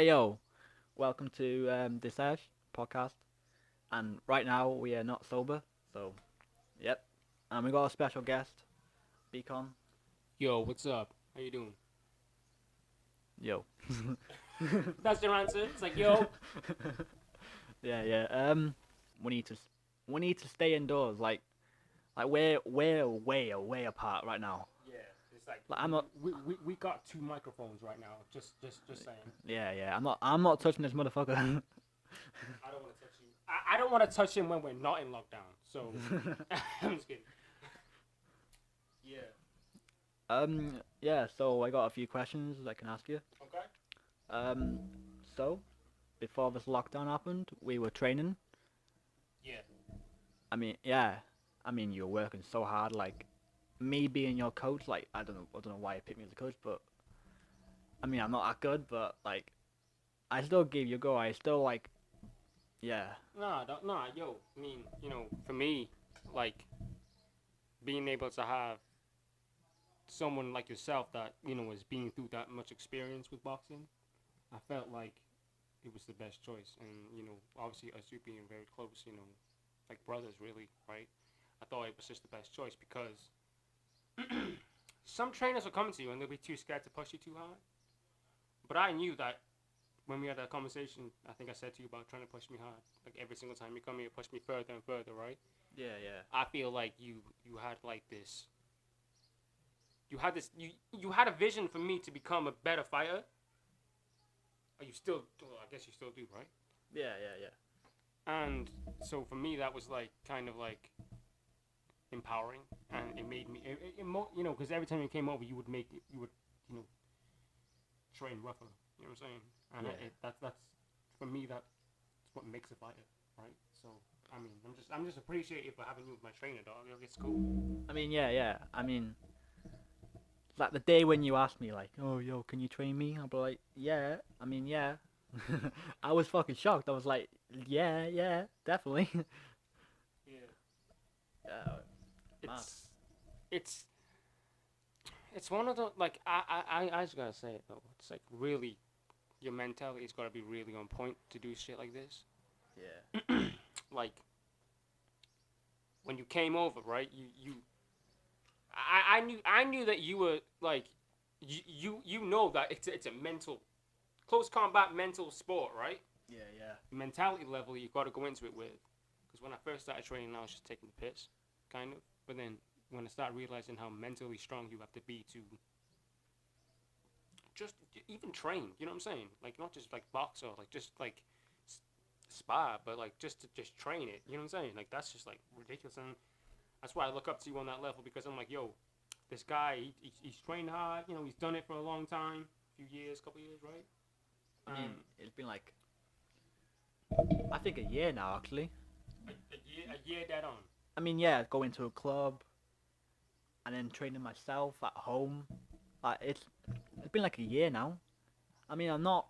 Hey yo, welcome to the SESH podcast. And right now we are not sober, so yep. And we got a special guest, BCON. Yo, what's up? How you doing? Yo. That's your answer. It's like, yo. Yeah. We need to we need to stay indoors. Like we're way apart right now. Yeah, it's like Like I'm not. we got two microphones right now. Just saying. Yeah. I'm not touching this motherfucker. I don't want to touch you. I don't want to touch him when we're not in lockdown. So I'm just kidding. Yeah. Yeah. So I got a few questions I can ask you. Okay. Um. So before this lockdown happened, we were training. Yeah. Yeah. I mean, you're working so hard. Like, me being your coach, like, I don't know why you picked me as a coach, but I mean, I'm not that good, but like, I still give you a go. I still like, yeah, Nah. Yo, I mean, for me, like being able to have someone like yourself that has been through that much experience with boxing, I felt like it was the best choice. And obviously us two being very close, like brothers, really, right? I thought it was just the best choice because some trainers will come to you and they'll be too scared to push you too hard. But I knew that when we had that conversation, I think I said to you about trying to push me hard. Like every single time you come here, push me further and further, right? yeah. I feel like you had like this. You had a vision for me to become a better fighter. You still, well, I guess you still do, right? Yeah. And so for me, that was like kind of like empowering, and it made me, because every time you came over, you would you know, train rougher. You know what I'm saying? And Yeah. that's for me, that's what makes a fighter, right? So I mean, I'm just appreciative for having you as my trainer, dog. It's cool. I mean, yeah. I mean, like the day when you asked me, like, oh, yo, can you train me? I'll be like, yeah. I mean, yeah. I was fucking shocked. I was like, yeah, definitely. Yeah, Yeah, mad. it's it's it's one of the like I just gotta say it though. It's like really your mentality's gotta be really on point to do shit like this. Yeah. Like when you came over, right? I knew that you were like you know that it's a mental close combat mental sport, right? Yeah. Mentality level you got to go into it with. Because when I first started training, I was just taking the piss, kind of. But then when I started realizing how mentally strong you have to be to just even train, you know what I'm saying? Like not just like box or like just like spar, but like just to just train it. You know what I'm saying? Like that's just like ridiculous, and that's why I look up to you on that level because I'm like, yo, this guy, he's trained hard. He's done it for a long time, a few years, couple years, right? I mean, it's been like, I think a year now, actually. A year dead on. I mean, yeah, going to a club and then training myself at home. Like it's been like a year now. I mean, I'm not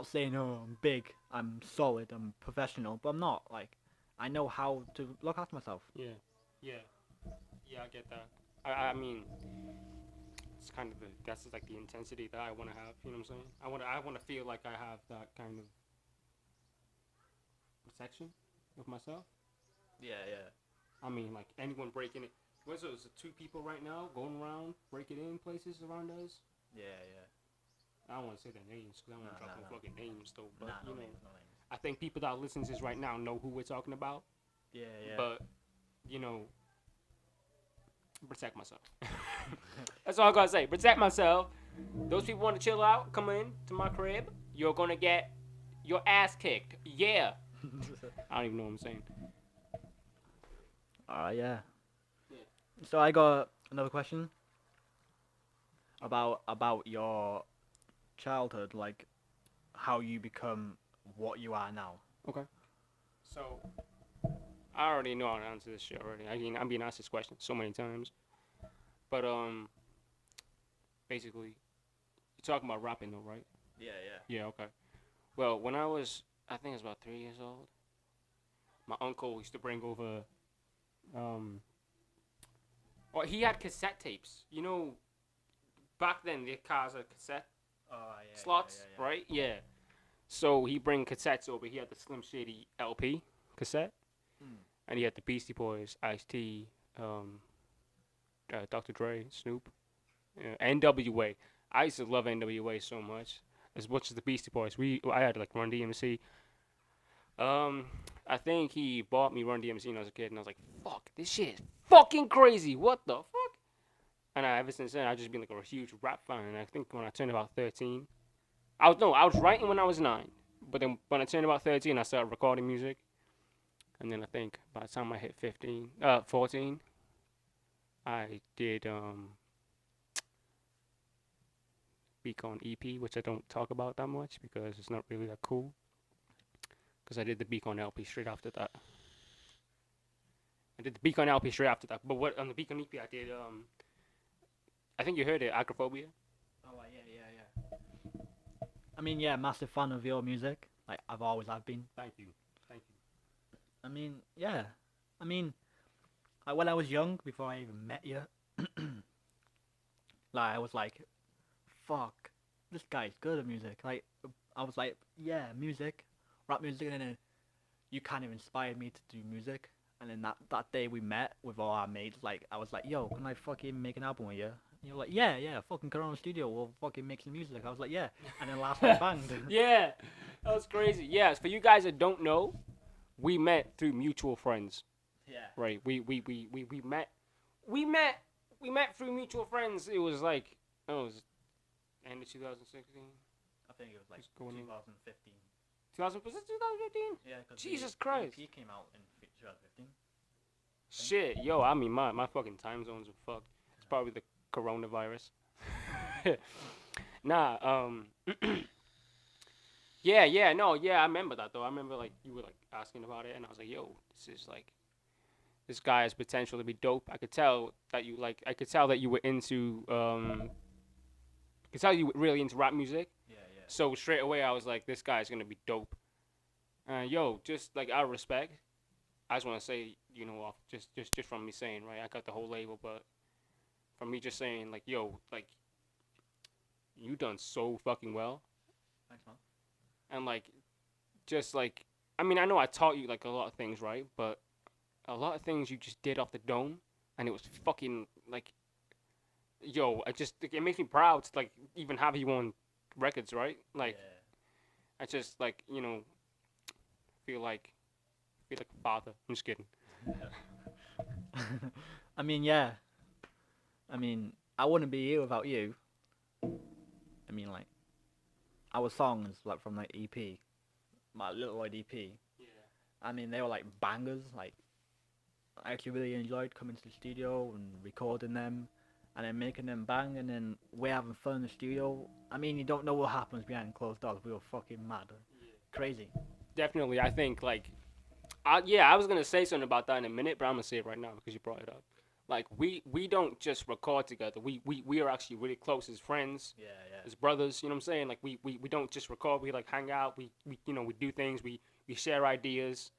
saying oh I'm big, I'm solid, I'm professional, but I'm not. Like, I know how to look after myself. Yeah, yeah, yeah. I get that. I mean, it's kind of that's just like the intensity that I want to have. You know what I'm saying? I want to feel like I have that kind of protection of myself. Yeah. I mean, like anyone breaking it. What's those two people right now going around breaking in places around us? Yeah. I don't want to say their names because I don't want to drop no fucking names though. But Nah, no names, no names. I think people that listen to this right now know who we're talking about. Yeah. But you know, protect myself. That's all I gotta say. Protect myself. Those people want to chill out, come in to my crib. You're gonna get your ass kicked. Yeah. I don't even know what I'm saying. Alright, yeah. Yeah. So I got another question about your childhood, like how you become what you are now. Okay. So I already know how to answer this shit already. I mean, I'm being asked this question so many times. But basically, you're talking about rapping though, right? Yeah. Yeah. Okay. Well, when I think I was about 3 years old. My uncle used to bring over, well, he had cassette tapes. Back then the cars had cassette Oh yeah, slots, right? Yeah. So he bring cassettes over. He had the Slim Shady LP cassette, Mm. and he had the Beastie Boys, Ice-T, Dr. Dre, Snoop, NWA. I used to love NWA so much as the Beastie Boys. I had like Run DMC. Um, I think he bought me Run DMC when I was a kid, and I was like, "Fuck, this shit is fucking crazy. What the fuck?" And ever since then, I've just been like a huge rap fan. And I think when I turned about 13, I was writing when I was 9, but then when I turned about 13, I started recording music, and then I think by the time I hit 14, I did BCON EP, which I don't talk about that much because it's not really that cool. Because I did the BCON LP straight after that. But what on the BCON EP I did, I think you heard it, Acrophobia. Oh yeah. I mean, yeah, massive fan of your music. Like I've always have been. Thank you. I mean, yeah. I mean, like when I was young, before I even met you, like I was like, fuck, this guy's good at music. Like I was like, yeah, music, rap music, and then you kind of inspired me to do music. And then that day we met with all our mates, like I was like, yo, can I fucking make an album with you? And you're like, yeah, fucking come on the studio, we'll fucking make some music. I was like, yeah. And then last night banged. Yeah, that was crazy. Yes, for you guys that don't know, we met through mutual friends. Yeah. Right. We met through mutual friends. It was like it was end of 2016. I think it was like What's going on? 2015. 2015? Yeah, cause Jesus the Christ. EP came out in 2015. Shit, yo, I mean my fucking time zones are fucked. It's probably the coronavirus. Nah, yeah, I remember that though. I remember like you were like asking about it, and I was like, yo, this guy has potential to be dope. I could tell that you were into I could tell you were really into rap music. Yeah. So straight away I was like, this guy's gonna be dope. Yo, just like out of respect, I just want to say, you know, off just from me saying, right, I got the whole label, but from me just saying, like, yo, like, you done so fucking well, Thanks, man. and like, just like, I mean, I know I taught you like a lot of things, right, but a lot of things you just did off the dome, and it was fucking like, yo, it makes me proud to like even have you on records, right? Like, I just like, you know, feel like a father. I'm just kidding. I mean, yeah. I mean, I wouldn't be here without you. I mean, like, our songs, like, from, like, EP, my Little Lloyd EP, Yeah. I mean, they were, like, bangers. Like, I actually really enjoyed coming to the studio and recording them and then making them bang, and then we're having fun in the studio. I mean, you don't know what happens behind closed doors. We were fucking mad. Yeah. Crazy. Definitely, I think like, I was gonna say something about that in a minute, but I'm gonna say it right now because you brought it up. Like we don't just record together. We are actually really close as friends, Yeah. as brothers. You know what I'm saying? Like we don't just record. We like hang out. We you know we do things. We share ideas.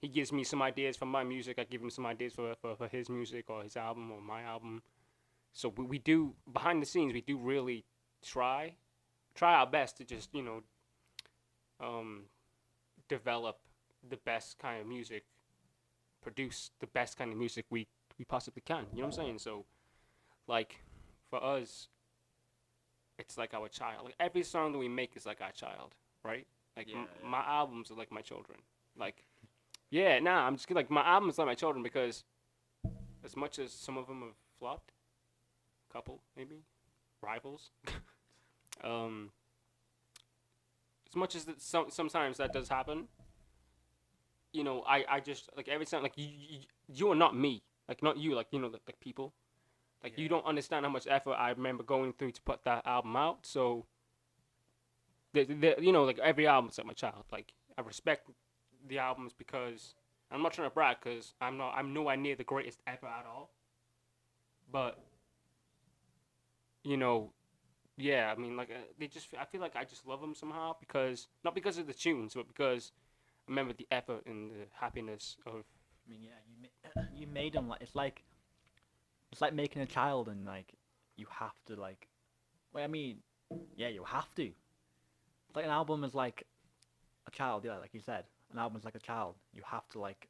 He gives me some ideas for my music. I give him some ideas for his music or his album or my album. So we do behind the scenes. We do really try our best to just develop the best kind of music, produce the best kind of music we possibly can. You know what I'm saying? So, like, for us, it's like our child. Like every song that we make is like our child, right? Like my albums are like my children. Like, I'm just like my albums are like my children because as much as some of them have flopped, couple maybe, rivals. As much as sometimes that does happen, you know, I just like every time like you are not me, like not you, like you know like people, like you don't understand how much effort I remember going through to put that album out. So, you know, like every album's like my child. Like I respect the albums because I'm not trying to brag because I'm nowhere near the greatest ever at all. But you know, yeah, I mean, like I feel like I just love them somehow because not because of the tunes, but because I remember the effort and the happiness of. I mean, yeah, you made them like it's like making a child, and like you have to like. Well, I mean, yeah, you have to. It's like an album is like a child, yeah, like you said. An album is like a child. You have to like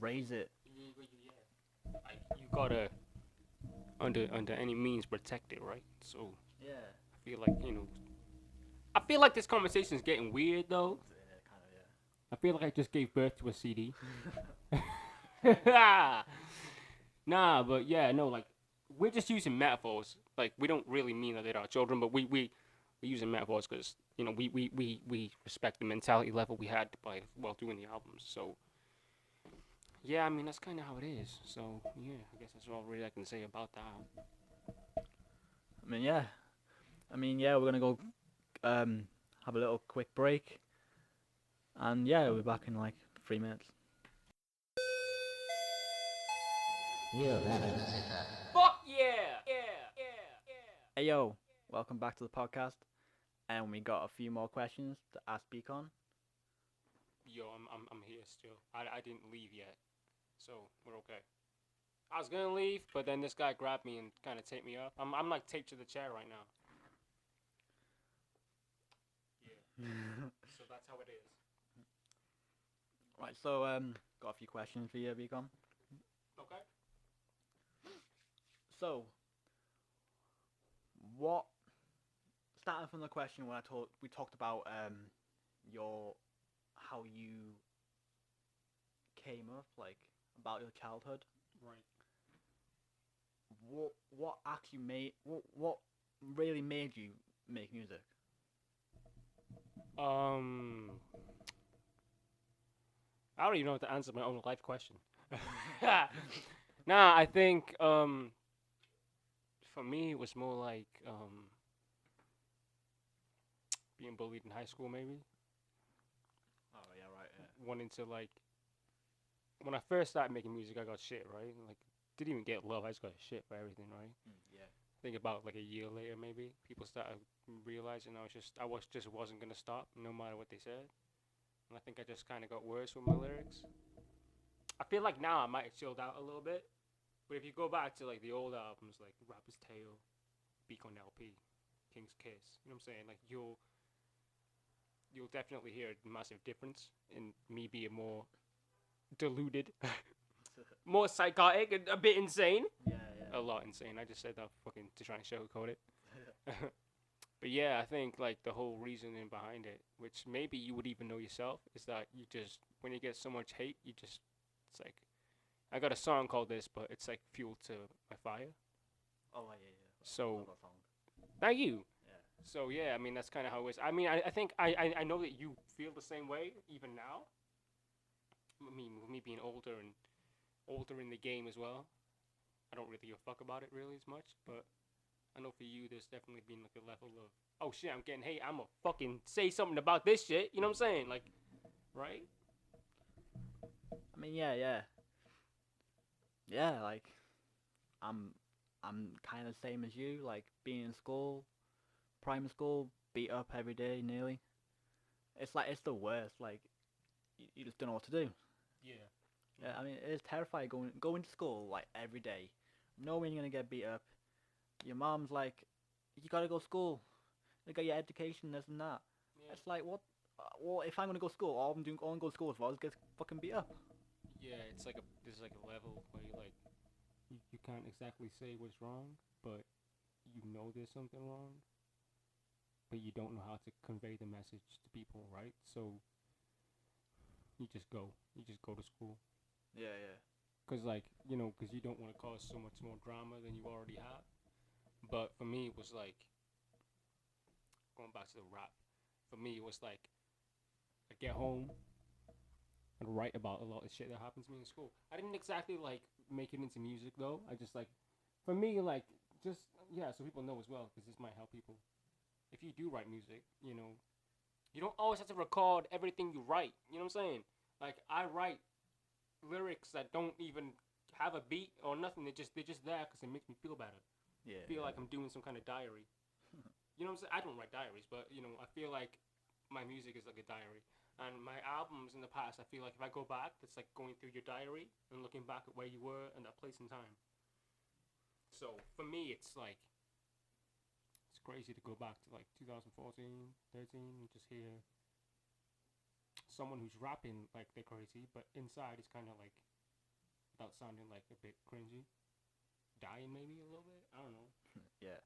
raise it. Yeah. Like you gotta under any means protect it, right? So Yeah. I feel like I feel like this conversation is getting weird though. Yeah, kind of, yeah. I feel like I just gave birth to a CD. Nah, but yeah, no, like we're just using metaphors. Like we don't really mean that they're our children, but we're using metaphors because we respect the mentality level we had by while doing the albums. So yeah, I mean that's kind of how it is. So yeah, I guess that's all really I can say about that. I mean, yeah. Yeah, we're gonna go have a little quick break, and yeah, we'll be back in like 3 minutes. Fuck yeah! Hey yo, welcome back to the podcast, and we got a few more questions to ask BCON. Yo, I'm here still. I didn't leave yet, so we're okay. I was gonna leave, but then this guy grabbed me and kind of taped me up. I'm like taped to the chair right now. Yeah. So that's how it is. Right, so got a few questions for you, BCON. Okay. So, what? Starting from the question when we talked about your how you came up, like about your childhood. Right. What actually made what really made you make music? I don't even know how to answer my own life question. Nah, I think for me it was more like being bullied in high school maybe. Oh yeah, right. Yeah. Wanting to like when I first started making music I got shit, right? Like didn't even get love, I just got shit for everything, right? Yeah. Think about like a year later maybe people started realizing I just wasn't gonna stop no matter what they said. And I think I just kind of got worse with my lyrics. I feel like now I might have chilled out a little bit, but if you go back to like the old albums, like Rapper's Tale, BCON LP, King's Kiss, you know what I'm saying? Like you'll definitely hear a massive difference in me being more deluded, more psychotic, and a bit insane. Yeah, A lot insane. I just said that fucking to try and sugarcoat it. But yeah, I think like the whole reasoning behind it, which maybe you would even know yourself, is that you just when you get so much hate, it's like I got a song called this, but it's like fuel to my fire. Oh yeah, yeah. So Love that song. thank you. Yeah. So yeah, I mean that's kind of how it is. I mean I think I know that you feel the same way even now. I mean with me being older in the game as well, I don't really give a fuck about it really as much, but I know for you, there's definitely been like a level of, oh shit, I'm getting hate. I'm gonna fucking say something about this shit. You know what I'm saying? Like, right? I mean, yeah, yeah. Yeah, like I'm kind of same as you. Like being in school, primary school, beat up every day nearly. It's like it's the worst. Like you just don't know what to do. Yeah. Yeah, I mean it's terrifying going to school like every day, knowing you're gonna get beat up. Your mom's like, you gotta go to school. You got your education, this and that. Yeah. It's like what? Well, if I'm gonna go to school, all I'm go to school for is get fucking beat up. Yeah, there's like a level where you like, you can't exactly say what's wrong, but you know there's something wrong, but you don't know how to convey the message to people, right? So you just go to school. Yeah, yeah. Cause cause you don't want to cause so much more drama than you already have. But for me, it was like, going back to the rap, for me, it was like, I get home and write about a lot of shit that happens to me in school. I didn't exactly, like, make it into music, though. I just, like, for me, like, just, yeah, so people know as well, because this might help people. If you do write music, you don't always have to record everything you write. You know what I'm saying? Like, I write lyrics that don't even have a beat or nothing. They're just there because it makes me feel better. Yeah. Feel like I'm doing some kind of diary. You know what I'm saying? I don't write diaries, but I feel like my music is like a diary. And my albums in the past, I feel like if I go back, it's like going through your diary and looking back at where you were and that place and time. So for me, it's like crazy to go back to like 2014, 13, and just hear someone who's rapping like they're crazy, but inside is kind of like, without sounding like a bit cringy, dying maybe a little bit. I don't know. Yeah.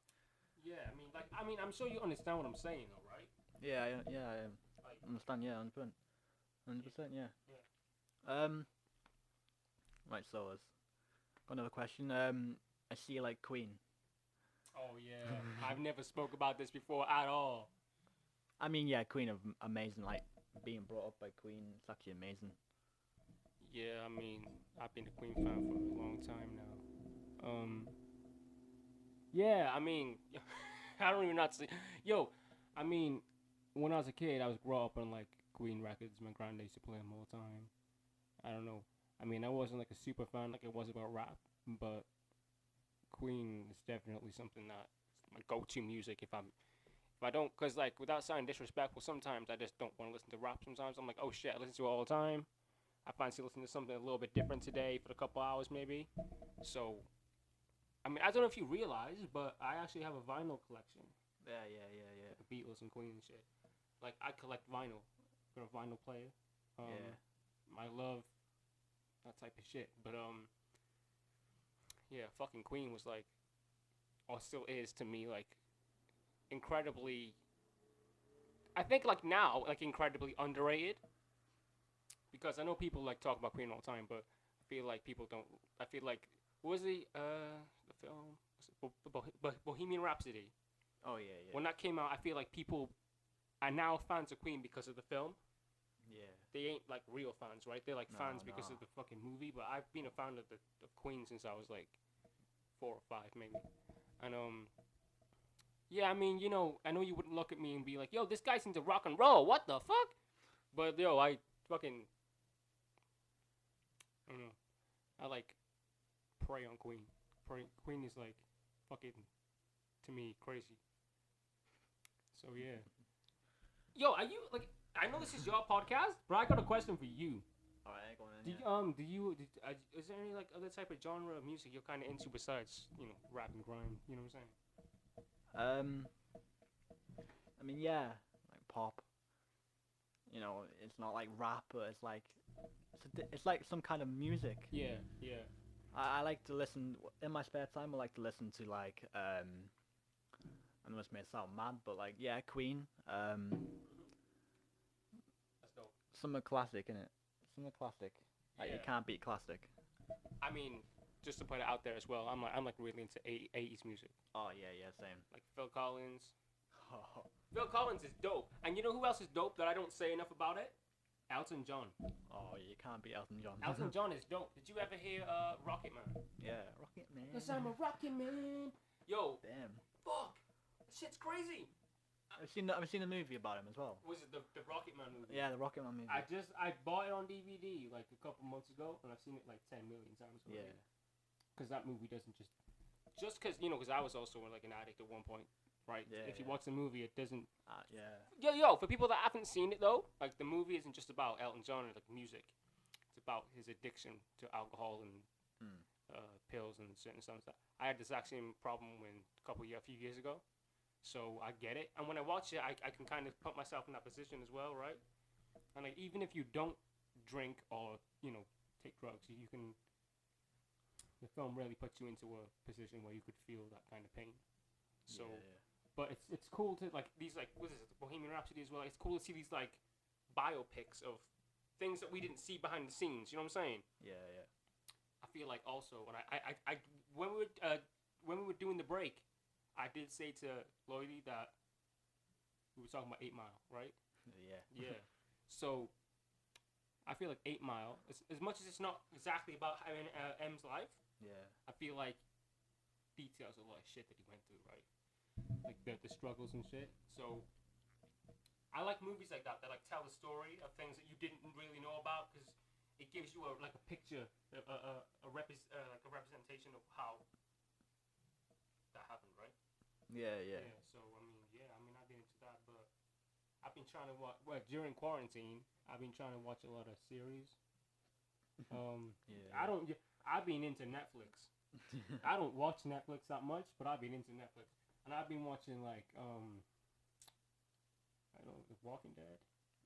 Yeah, I mean, I'm sure you understand what I'm saying, though, right? Yeah, I Like, understand. Yeah, 100%. 100%. Yeah. yeah. Right. So, got another question. I see you like Queen. Oh yeah, I've never spoke about this before at all. I mean, yeah, Queen of amazing. Like being brought up by Queen, it's actually amazing. Yeah, I mean, I've been a Queen fan for a long time now. Yeah, I mean, I don't even not see. Yo, I mean, when I was a kid, I was brought up on like Queen records. My granddad used to play them all the time. I don't know. I mean, I wasn't like a super fan like it was about rap, but Queen is definitely something that my go-to music if I don't, cause like without sounding disrespectful, sometimes I just don't want to listen to rap. Sometimes I'm like, oh shit, I listen to it all the time. I fancy listening to something a little bit different today for a couple hours maybe. So, I mean, I don't know if you realize, but I actually have a vinyl collection. Yeah. Like the Beatles and Queen and shit. Like I collect vinyl. Got a vinyl player. I love that type of shit. But yeah, fucking Queen was like, or still is to me, like incredibly. I think like now, like incredibly underrated. Because I know people like talk about Queen all the time, but I feel like people don't. I feel like what was the film? Was it Bohemian Rhapsody? Oh yeah. When that came out, I feel like people are now fans of Queen because of the film. Yeah. They ain't like real fans, right? They're like fans because No. of the fucking movie. But I've been a fan of Queen since I was like 4 or 5 maybe, and yeah, I mean, I know you wouldn't look at me and be like, yo, this guy's into rock and roll. What the fuck? But yo, I fucking I don't know. I like prey on Queen. Queen is like fucking to me crazy. So yeah. Yo, are you like? I know this is your podcast, but I got a question for you. All right, go on. Is there any like other type of genre of music you're kind of into besides rap and grime? You know what I'm saying? I mean, yeah, like pop. It's not like rap, but it's like it's like some kind of music. Yeah. I like to listen in my spare time. I like to listen to like I know this may sound mad, but like yeah, Queen. That's dope. Summer classic, innit? Summer classic. Like Yeah. you can't beat classic. I mean, just to put it out there as well, I'm like really into 80s music. Oh yeah, same. Like Phil Collins. Phil Collins is dope. And you know who else is dope that I don't say enough about it? Elton John. Oh, you can't beat Elton John. Elton John is dope. Did you ever hear Rocket Man? Yeah, Rocket Man. Cause I'm a Rocket Man. Yo, Damn. fuck. That shit's crazy. I've seen a movie about him as well. Was it the Rocket Man movie? Yeah, the Rocket Man movie. I bought it on DVD like a couple months ago, and I've seen it like 10 million times already. Yeah. Because that movie doesn't just because because I was also like an addict at one point, right? Yeah, if you watch the movie, it doesn't. Yeah. Yo, for people that haven't seen it though, like the movie isn't just about Elton John and like music. It's about his addiction to alcohol and pills and certain stuff. I had this exact same problem a few years ago, so I get it. And when I watch it, I can kind of put myself in that position as well, right? And like even if you don't drink or take drugs, you can. The film really puts you into a position where you could feel that kind of pain. So. Yeah. But it's cool to like these like what is it, Bohemian Rhapsody as well. It's cool to see these like biopics of things that we didn't see behind the scenes. You know what I'm saying? Yeah. I feel like also when I when we were doing the break, I did say to Lloydie that we were talking about 8 Mile, right? Yeah. Yeah. So I feel like 8 Mile, as much as it's not exactly about M's life, Yeah. I feel like details a lot of shit that he went through, right? Like the struggles and shit. So I like movies like that like tell the story of things that you didn't really know about because it gives you a picture, a representation of how that happened, right? Yeah. So I've been into that, but I've been trying to watch. Well, during quarantine, I've been trying to watch a lot of series. Yeah. I've been into Netflix. I don't watch Netflix that much, but I've been into Netflix. And I've been watching like I don't know, The Walking Dead.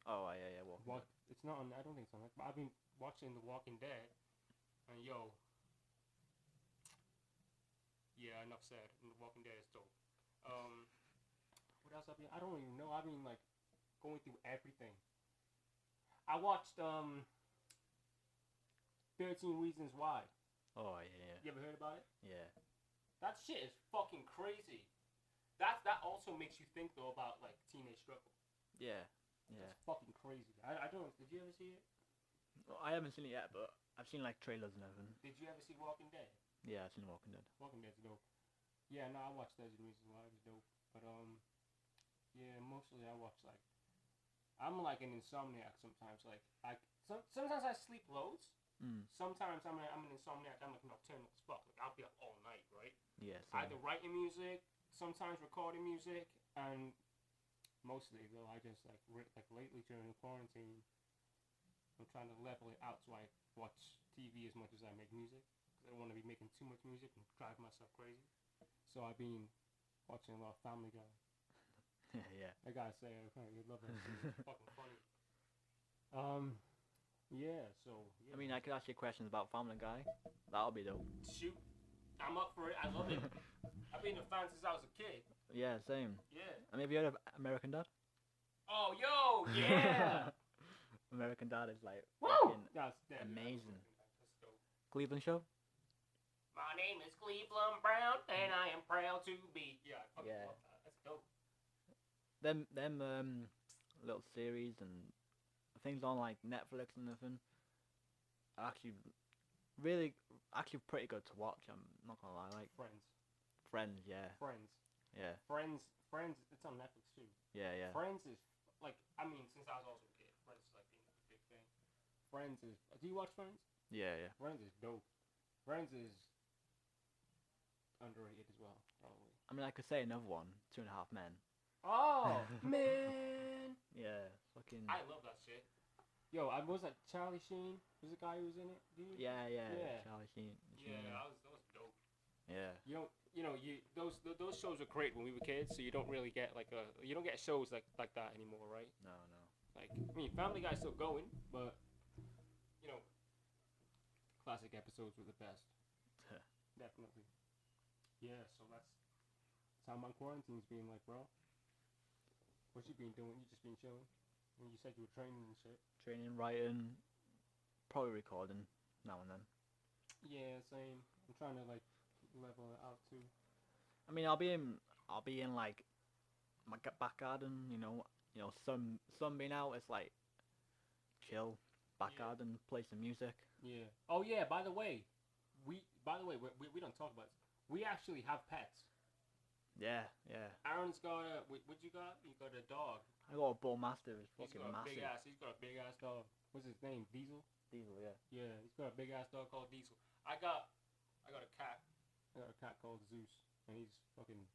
Oh yeah, Walking Dead. It's not on. I don't think it's on. But I've been watching The Walking Dead, and yo, yeah, enough said. And The Walking Dead is dope. What else I've been? I don't even know. I've been like going through everything. I watched 13 Reasons Why. Oh yeah. You ever heard about it? Yeah. That shit is fucking crazy. That also makes you think though about like teenage struggle. Yeah. Yeah. It's fucking crazy. I don't. Did you ever see it? Well, I haven't seen it yet, but I've seen like trailers and everything. Did you ever see Walking Dead? Yeah, I've seen Walking Dead. Walking Dead's dope. Yeah, no, I watched 13 Reasons Why. It was dope. But yeah, mostly I watch like. I'm like an insomniac sometimes. Like sometimes I sleep loads. Sometimes I'm an insomniac. I'm like nocturnal as fuck. Like I'll be up all night, right? Yeah. Either writing music, sometimes recording music, and mostly though I just like lately during the quarantine, I'm trying to level it out so I watch TV as much as I make music. Cause I don't want to be making too much music and drive myself crazy. So I've been watching a lot of Family Guy. Yeah. I gotta say, you love it. It's fucking funny. Yeah. So. Yeah. I mean, I could ask you questions about Family Guy. That'll be dope. Shoot, I'm up for it. I love it. I've been a fan since I was a kid. Yeah, same. Yeah. I mean, have you heard of American Dad? Oh, yo, yeah. American Dad is like Woo! That's amazing. That's dope. Cleveland Show? My name is Cleveland Brown, and I am proud to be. Yeah, I fucking love that. That's dope. Them little series and things on like Netflix and everything are actually pretty good to watch. I'm not gonna lie. Like Friends, yeah. Friends. Yeah. Friends. It's on Netflix too. Yeah. Friends is like, I mean, since I was also a kid, Friends is like being a big thing. Friends is. Do you watch Friends? Yeah. Friends is dope. Friends is underrated as well, probably. I mean, I could say another one, 2.5 Men. Oh man. Yeah, fucking. I love that shit. Yo, was that Charlie Sheen? Was the guy who was in it, dude? Yeah. Charlie Sheen. Yeah, that was dope. Yeah. Those shows were great when we were kids, so you don't really get you don't get shows like that anymore, right? No. Like, I mean, Family Guy's still going, but classic episodes were the best. Definitely. Yeah, so that's how my quarantine's been like, bro. What you been doing? You just been chilling? And you said you were training and shit. Training, writing, probably recording now and then. Yeah, same. I'm trying to like level it out too. I mean, I'll be in like my back garden, sun being out. It's like chill, back garden, play some music. Yeah. Oh yeah. By the way, we don't talk about this. We actually have pets. Yeah. Aaron's got what you got? You got a dog. I got a bull mastiff. It's fucking massive. He's got a big ass dog. What's his name? Diesel. Diesel, yeah. Yeah, he's got a big ass dog called Diesel. I got a cat. I got a cat called Zeus, and he's fucking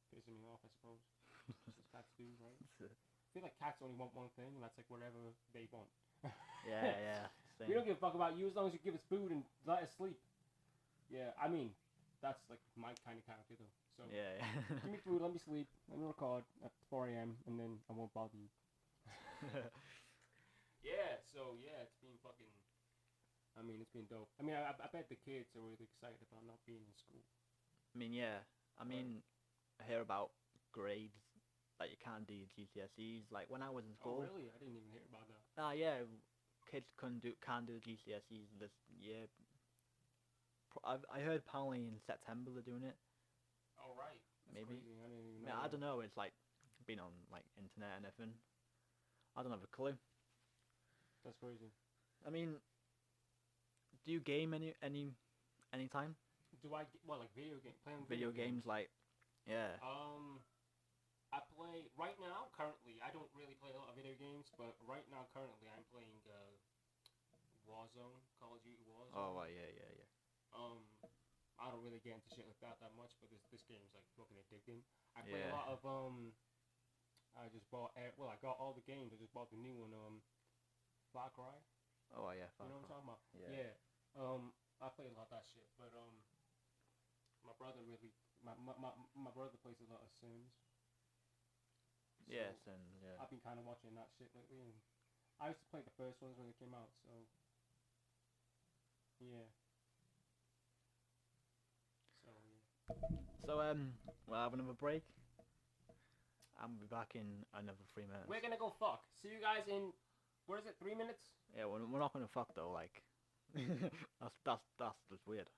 pissing me off, I suppose. That's what cats do, right? I feel like cats only want one thing, and that's like whatever they want. Yeah. Same. We don't give a fuck about you as long as you give us food and let us sleep. Yeah, I mean, that's like my kind of character though. So yeah. Give me food, let me sleep, let me record at 4 a.m. and then I won't bother you. Yeah, so yeah, it's been fucking. I mean, it's been dope. I mean, I bet the kids are really excited about not being in school. I mean, yeah. I mean, I hear about grades, like you can't do your GCSEs. Like when I was in school. Oh really? I didn't even hear about that. Yeah, kids can't do the GCSEs this year. I heard apparently in September they're doing it. Oh right. That's maybe. Crazy. I didn't even know. I don't know. It's like been on like internet and everything. I don't have a clue. That's crazy. I mean, do you game any time? Do I like video game playing video games like yeah. I play right now. Currently, I don't really play a lot of video games, but right now, currently, I'm playing Warzone, Call of Duty Warzone. Oh yeah. I don't really get into shit like that much, but this game's like fucking addicting. I play a lot of I just bought I got all the games. I just bought the new one Far Cry. Oh yeah, Far Cry. You know what I'm talking about? Yeah. I play a lot of that shit, but my brother really My brother plays a lot of Sims. So Yes, and yeah. I've been kind of watching that shit lately, and I used to play the first ones when they came out. So yeah. So yeah. So we'll have another break. And we'll be back in another 3 minutes. We're gonna go fuck. See you guys in. What is it? 3 minutes? Yeah, we're not gonna fuck though. Like, that's just weird.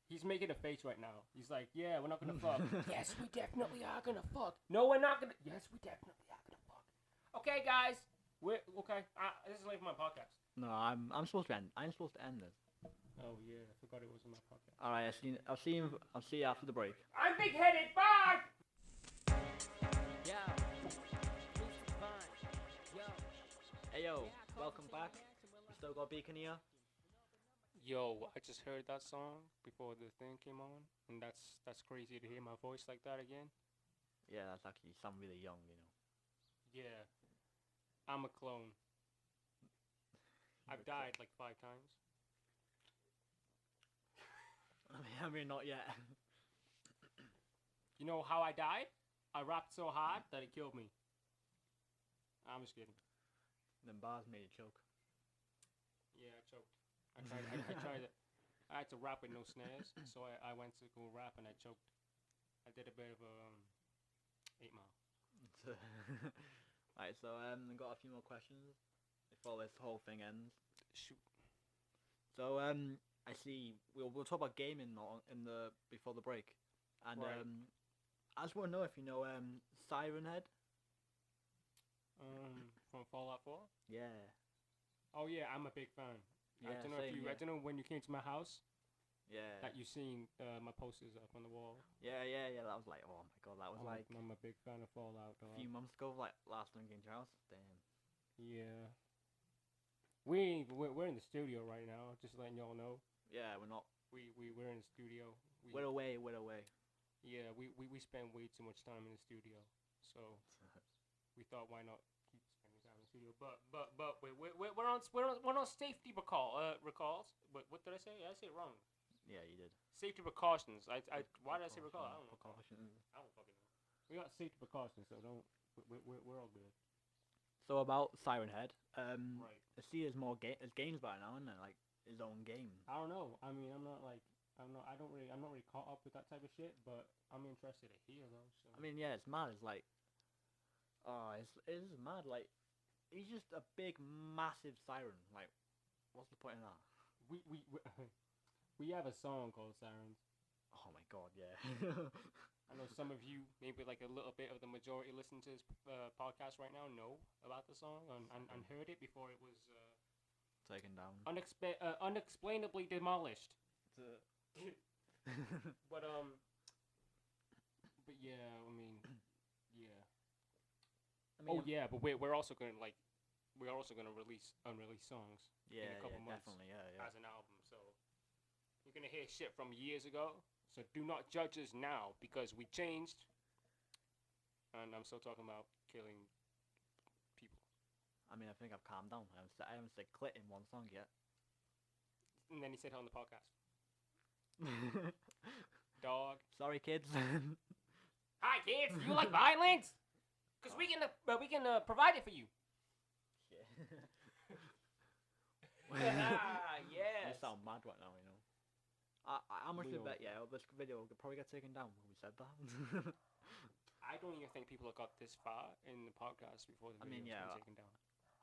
He's making a face right now. He's like, yeah, we're not gonna fuck. Yes, we definitely are gonna fuck. No, we're not gonna. Yes, we definitely are gonna fuck. Okay, guys. We're okay. This is late for my podcast. No, I'm supposed to end. I'm supposed to end this. Oh yeah, I forgot it was in my podcast. All right, I'll see you after the break. I'm big-headed. Bye. Yeah. Hey yo, welcome back. We still got Beacon here. Yo, I just heard that song before the thing came on, and that's crazy to hear my voice like that again. Yeah, that's actually you sound really young, you know. Yeah, I'm a clone. I've died like 5 times. I mean, not yet. You know how I died? I rapped so hard that it killed me. I'm just kidding. Them bars made you choke. Yeah, I choked. I tried it. I had to rap with no snares, so I went to go rap and I choked. I did a bit of 8 Mile. Alright, so I got a few more questions before this whole thing ends. Shoot. So I see we'll talk about gaming in the before the break, and Right. I just want to know if you know Siren Head. From Fallout 4. Yeah. Oh yeah, I'm a big fan. Yeah, I don't know same, if you. yeah. I don't know when you came to my house Yeah. that you seen my posters up on the wall. Yeah. That was like, oh my god, that was like I'm a big fan of Fallout. a Dog. few months ago, like last time I came to your house. Damn. Yeah. We're in the studio right now. Just letting y'all know. Yeah, we're not. We're in the studio. We're away. Yeah, we spend way too much time in the studio, so we thought why not keep spending time in the studio. But we're on safety recalls. But what did I say? I say it wrong. Yeah, you did. Safety precautions. Why did I say recall? I don't know. Precautions. I don't fucking know. We got safety precautions, so don't. We're all good. So about Siren Head, Right. I see there's there's games by now, isn't there? Like his own game. I don't know. I mean, I'm not really caught up with that type of shit. But I'm interested to hear though. So. I mean, yeah, it's mad. It's like, it's mad. Like, he's just a big, massive siren. Like, what's the point in that? We have a song called Sirens. Oh my god, yeah. I know some of you, maybe like a little bit of the majority listening to this podcast right now, know about the song and heard it before it was Taken down. unexplainably demolished. But yeah, I mean, yeah. I mean, yeah, but we're also gonna release unreleased songs yeah, in a couple months definitely, yeah. as an album. So you're gonna hear shit from years ago. So do not judge us now because we changed. And I'm still talking about killing people. I mean, I think I've calmed down. I haven't said clit in one song yet. And then he said it on the podcast. Dog. Sorry, kids. Hi, kids. You like violence? Because we can provide it for you. Yeah. You Yes. sound mad right now, you know. How much did bet? Yeah, this video will probably get taken down when we said that. I don't even think people have got this far in the podcast before the video's been taken down.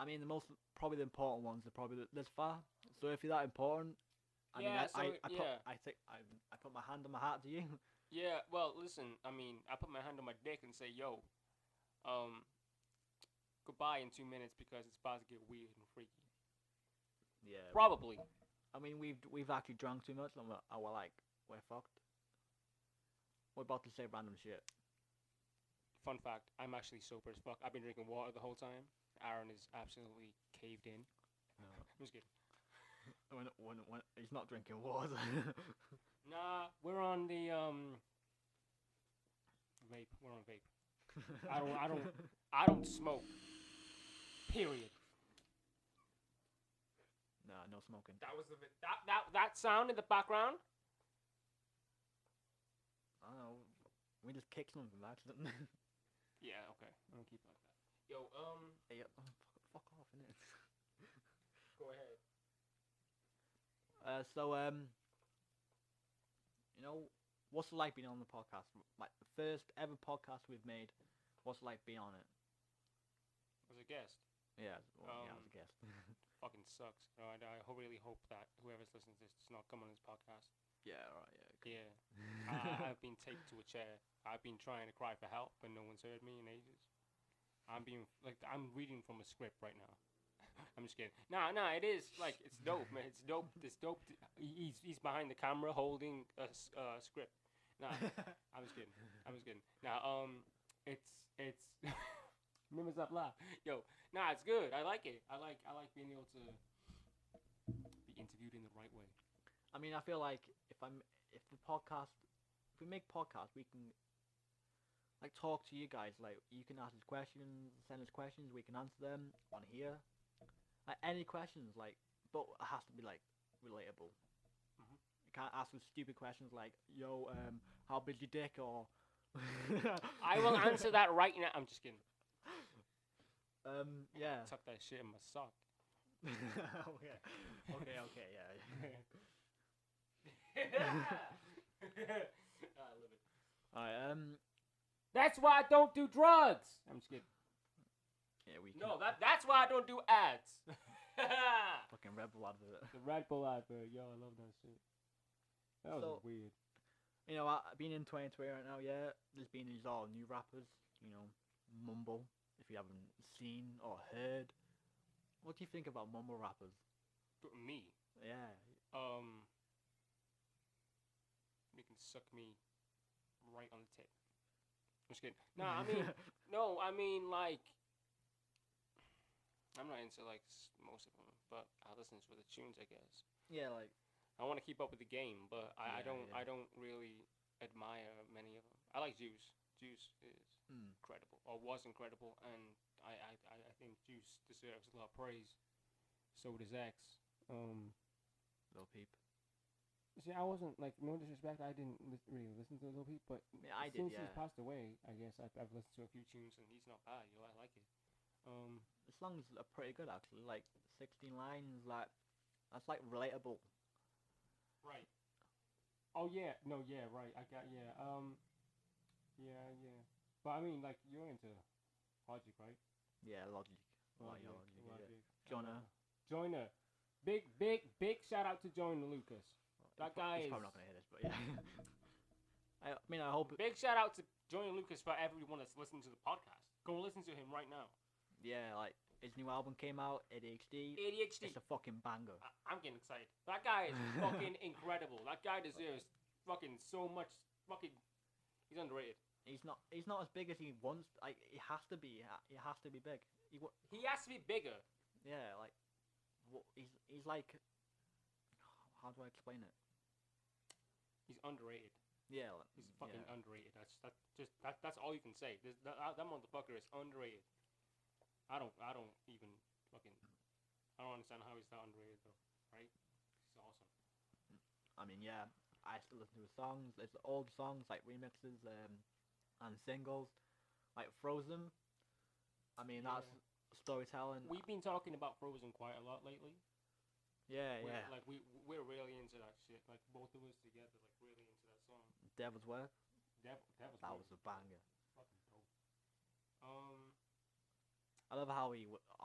I mean, probably the important ones are probably this far. So if you're that important, I put my hand on my heart to you. Yeah, well, listen, I mean, I put my hand on my dick and say, yo, goodbye in 2 minutes because it's about to get weird and freaky. Yeah. Probably. I mean, we've actually drunk too much, and we're fucked. We're about to say random shit. Fun fact, I'm actually sober as fuck. I've been drinking water the whole time. Aaron is absolutely caved in. No. I'm just kidding. When he's not drinking water. Nah, we're on the vape. We're on vape. I don't smoke. Period. Nah, no smoking. That was that sound in the background. don't know. We just kick something by accident. Yeah, okay. I'm gonna keep it like that. Yo, Hey, fuck off, innit? go ahead. So, you know, what's it like being on the podcast? Like, the first ever podcast we've made, what's it like being on it? As a guest, Yeah, well, yeah, as a guest. fucking sucks. You know, I really hope that whoever's listening to this does not come on this podcast. Yeah, right, yeah. Yeah. I've been taped to a chair. I've been trying to cry for help, but no one's heard me in ages. I'm reading from a script right now. I'm just kidding. Nah, it is like it's dope, man. It's dope. It's dope. He's behind the camera holding a script. Nah, I'm just kidding. Nah, it's remember that laugh. Yo, nah, it's good. I like it. I like being able to be interviewed in the right way. I mean, I feel like if we make podcasts, we can like talk to you guys. Like, you can ask us questions, send us questions, we can answer them on here. Like, any questions, like, but it has to be like relatable. Mhm. You can't ask us stupid questions like, "Yo, how big's your dick?" or. I will answer that right now. I'm just kidding. Yeah. Tuck that shit in my sock. Okay, yeah. I love it. Alright, That's why I don't do drugs. I'm just kidding. yeah, we can. No, that's why I don't do ads. Fucking Red Bull advert. The Red Bull advert, yo, I love that shit. That was So- weird. You know, I've been in 2020 right now, yeah. There's been these all new rappers, you know, mumble, if you haven't seen or heard. What do you think about mumble rappers? Me, Yeah. you can suck me right on the tip. I'm just kidding. No, I mean, like, I'm not into, like, most of them, but I listen to the tunes, I guess. Yeah, like, I want to keep up with the game, but I Yeah, yeah. don't really admire many of them. I like Juice. Juice is incredible, or was incredible, and I think Juice deserves a lot of praise. So does X. Lil Peep. See, I wasn't, like, no disrespect, I didn't really listen to Lil Peep, but Yeah, I did, since yeah. he's passed away, I guess I've listened to a few tunes, and he's not bad, yo, I like it. The songs are pretty good, actually. Like, 16 lines, like, that's, like, relatable. Right. Oh, yeah, no, yeah, right, yeah, but I mean, like, you're into Logic, right? Yeah, Logic. Logic. Jonah. Joyner. Big shout out to Joyner Lucas. That guy He's is... probably not going to hear this, but yeah. I mean, I hope... Big shout out to Joyner Lucas for everyone that's listening to the podcast. Go listen to him right now. Yeah, like, his new album came out, ADHD. ADHD. It's a fucking banger. I'm getting excited. That guy is fucking incredible. That guy deserves fucking so much fucking... He's underrated. He's not as big as he wants. Like, he has to be. He has to be big. He has to be bigger. Yeah, like, he's like... How do I explain it? He's underrated. Yeah, like, He's fucking yeah. underrated. That's all you can say. That motherfucker is underrated. I don't even fucking... I don't understand how he's that underrated though. Right? He's awesome. I mean, yeah, I still listen to his songs. It's old songs, like remixes, and singles. Like Frozen. I mean, that's storytelling. We've been talking about Frozen quite a lot lately. Yeah. Like, we're really into that shit. Like, both of us together, like, really into that song. Devil's Work. That Was a banger. fucking dope. I love how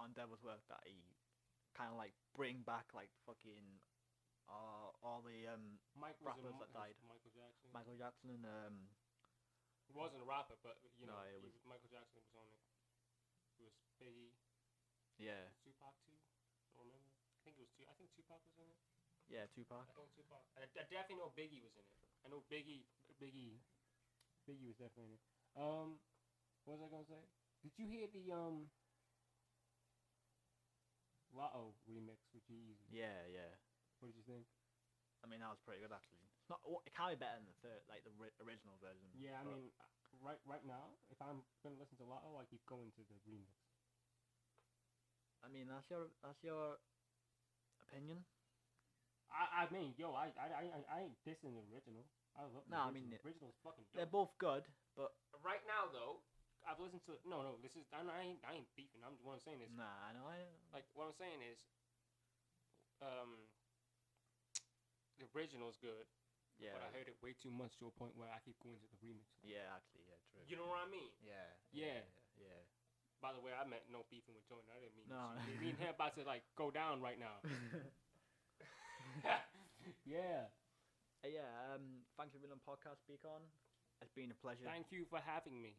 on Devil's Work that he kind of like bring back like fucking all the rappers that died. Michael Jackson. Michael Jackson and He wasn't a rapper, but you know, No, it was- Michael Jackson was on it. It was Biggie, yeah, Tupac too. I don't remember. I think Tupac was in it. yeah, Tupac. I know Tupac. I definitely know Biggie was in it. I know Biggie was definitely in it. What was I gonna say? Did you hear the Lotto remix with G-Eazy? Yeah. What did you think? I mean, that was pretty good actually. It's not. It can't be better than the third, like the original version. Yeah, I but- mean, right now, if I'm gonna listen to Lotto, I keep going to the remix. I mean, that's your opinion. I mean, yo, I ain't dissing the original. I love the No, I original. mean, The original's fucking they're dope. both good, but Right now, though, I've listened to... No, this is... I ain't beefing. What I'm saying is... nah, I know. Like, what I'm saying is... The original's good. Yeah, But I heard it way too much to a point where I keep going to the remix. yeah, actually, yeah, true. You know what I mean? Yeah, Yeah. yeah. By the way, I meant no beefing with Jordan. I didn't mean No. this shit. Me and him about to, like, go down right now. Yeah. Yeah, thanks for being on podcast, BCON. It's been a pleasure. Thank you for having me.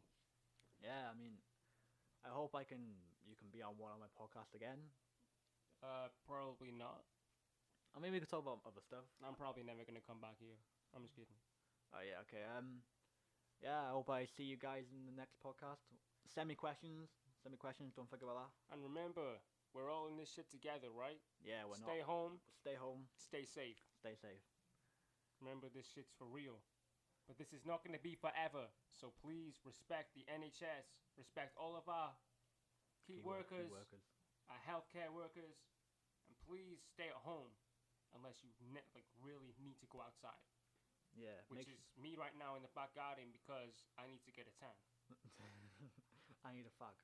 Yeah, I mean, I hope you can be on one of my podcasts again. Probably not. Or maybe we could talk about other stuff. I'm probably never gonna come back here. I'm just kidding. Oh yeah, okay. Yeah, I hope I see you guys in the next podcast. Send me questions. Don't forget about that. And remember, we're all in this shit together, right? Yeah, we're Stay not. home. Stay home. Stay safe. Stay safe. Remember, this shit's for real. But this is not gonna be forever. So please respect the NHS. Respect all of our key workers, our healthcare workers, and please stay at home unless you really need to go outside. Yeah. Which is me right now in the back garden because I need to get a tan. I need a fag.